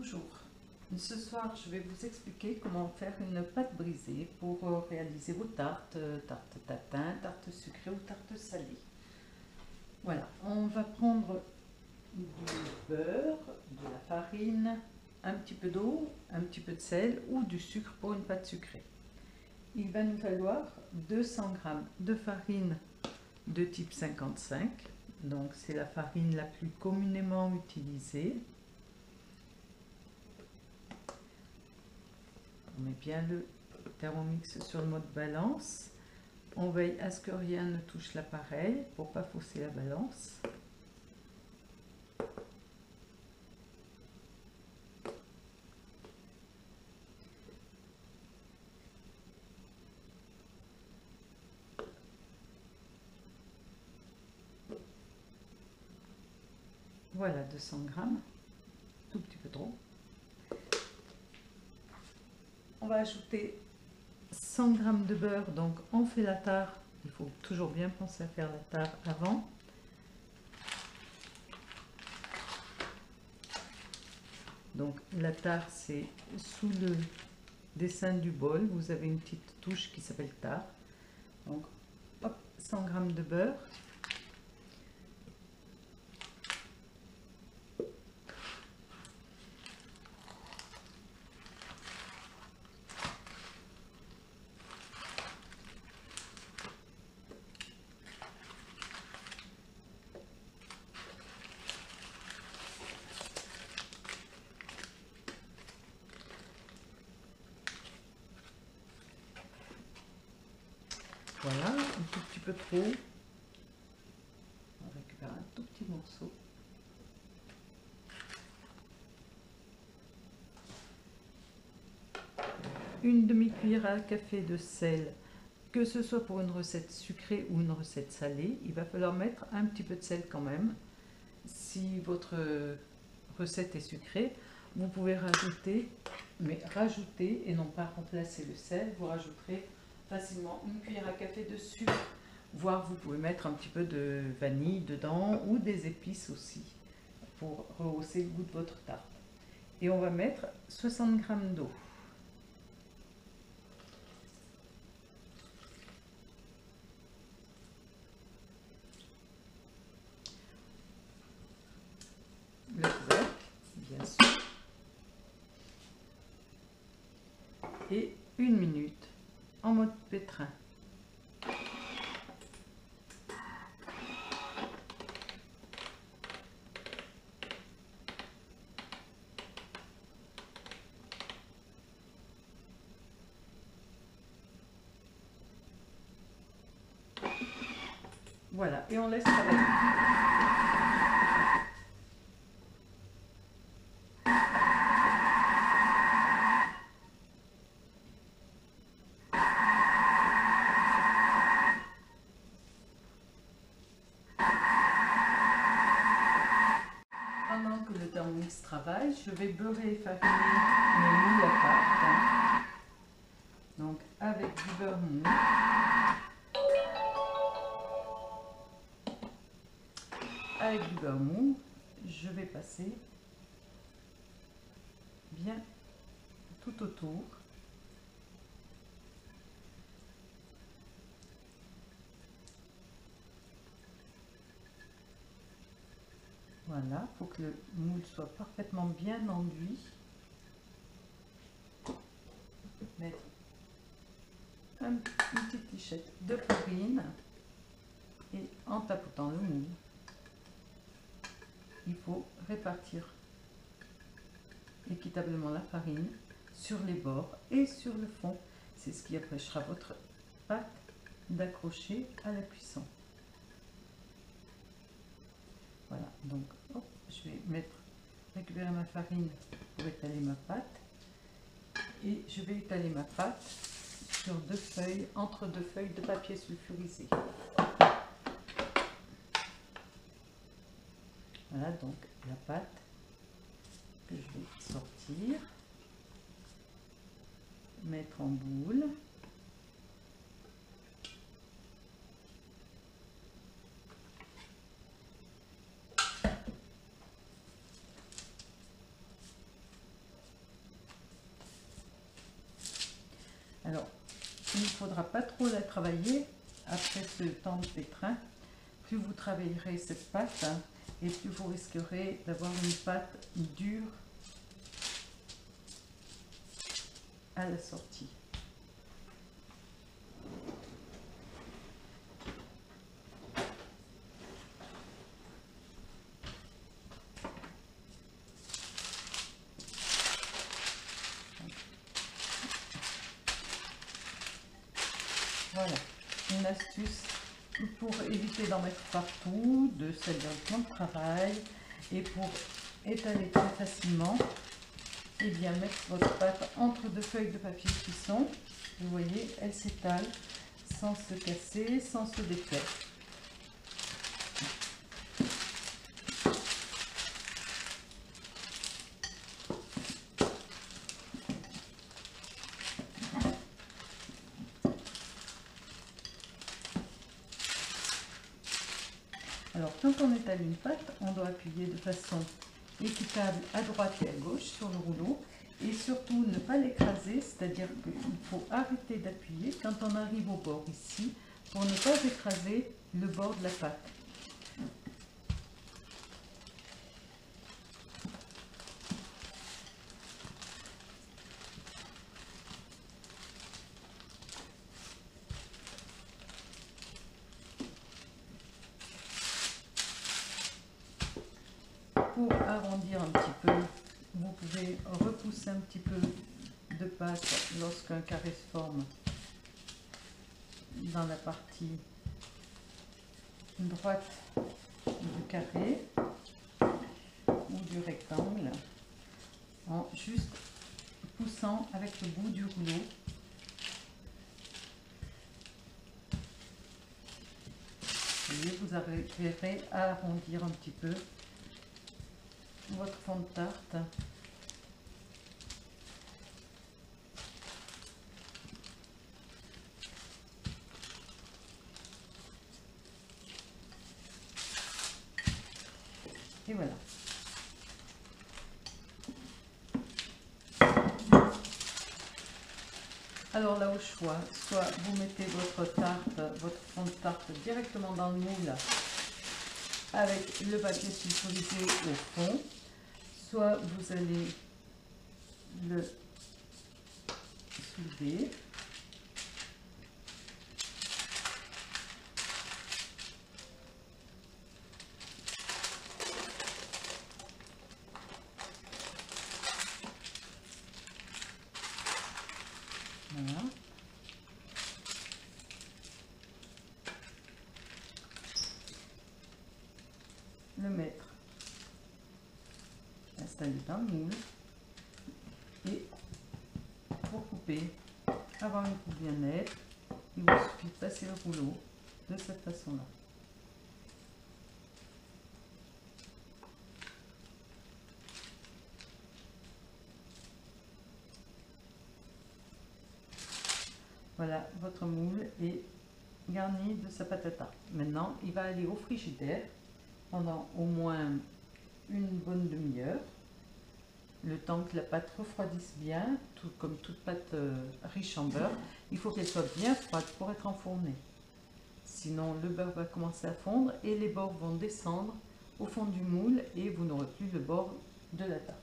Bonjour, ce soir je vais vous expliquer comment faire une pâte brisée pour réaliser vos tartes, tarte tatin, tarte sucrée ou tarte salée. Voilà, on va prendre du beurre, de la farine, un petit peu d'eau, un petit peu de sel ou du sucre pour une pâte sucrée. Il va nous falloir 200 g de farine de type 55, donc c'est la farine la plus communément utilisée. On met bien le Thermomix sur le mode balance. On veille à ce que rien ne touche l'appareil pour ne pas fausser la balance. Voilà, 200 g, tout petit peu trop. On va ajouter 100 g de beurre, donc on fait la tare. Il faut toujours bien penser à faire la tare avant. Donc la tare, c'est sous le dessin du bol, vous avez une petite touche qui s'appelle tare. Donc hop, 100 g de beurre. Voilà, un tout petit peu trop. On récupère un tout petit morceau. Une demi-cuillère à café de sel, que ce soit pour une recette sucrée ou une recette salée. Il va falloir mettre un petit peu de sel quand même. Si votre recette est sucrée, vous pouvez rajouter, mais rajouter et non pas remplacer le sel. Vous rajouterez facilement une cuillère à café de sucre, voire vous pouvez mettre un petit peu de vanille dedans ou des épices aussi pour rehausser le goût de votre tarte. Et on va mettre 60 g d'eau. Le couvercle, bien sûr, et 1 minute en mode pétrin. Voilà, et on laisse travailler. Pendant que le Thermomix travaille, je vais beurrer et fariner mes moules à tarte. Donc avec du beurre mou. Avec du beurre mou, je vais passer bien tout autour. Voilà, il faut que le moule soit parfaitement bien enduit. Mettre une petite lichette de farine et en tapotant le moule, il faut répartir équitablement la farine sur les bords et sur le fond. C'est ce qui empêchera votre pâte d'accrocher à la cuisson. Voilà, donc hop, je vais récupérer ma farine pour étaler ma pâte. Et je vais étaler ma pâte sur entre deux feuilles de papier sulfurisé. Voilà donc la pâte que je vais sortir, mettre en boule. il ne faudra pas trop la travailler après ce temps de pétrin. Plus vous travaillerez cette pâte, et plus vous risquerez d'avoir une pâte dure à la sortie. Voilà, une astuce pour éviter d'en mettre partout, de servir le plan de travail et pour étaler très facilement, et bien mettre votre pâte entre deux feuilles de papier cuisson. Vous voyez, elle s'étale sans se casser, sans se défaire. Alors, quand on étale une pâte, on doit appuyer de façon équitable à droite et à gauche sur le rouleau et surtout ne pas l'écraser, c'est-à-dire qu'il faut arrêter d'appuyer quand on arrive au bord ici pour ne pas écraser le bord de la pâte. Pour arrondir un petit peu, vous pouvez repousser un petit peu de pâte lorsqu'un carré se forme dans la partie droite du carré ou du rectangle, en juste poussant avec le bout du rouleau. Et vous arriverez à arrondir un petit peu votre fond de tarte. Et voilà. Alors là au choix, soit vous mettez votre tarte, votre fond de tarte directement dans le moule avec le papier sulfurisé au fond, soit vous allez le soulever. Voilà. Le mettre installé dans le moule et pour couper, avoir une coupe bien nette, il vous suffit de passer le rouleau de cette façon-là. Voilà, votre moule est garni de sa pâte à tarte. Maintenant, il va aller au frigidaire pendant au moins une bonne demi-heure, le temps que la pâte refroidisse bien, tout comme toute pâte riche en beurre. Il faut qu'elle soit bien froide pour être enfournée. Sinon, le beurre va commencer à fondre et les bords vont descendre au fond du moule et vous n'aurez plus le bord de la tarte.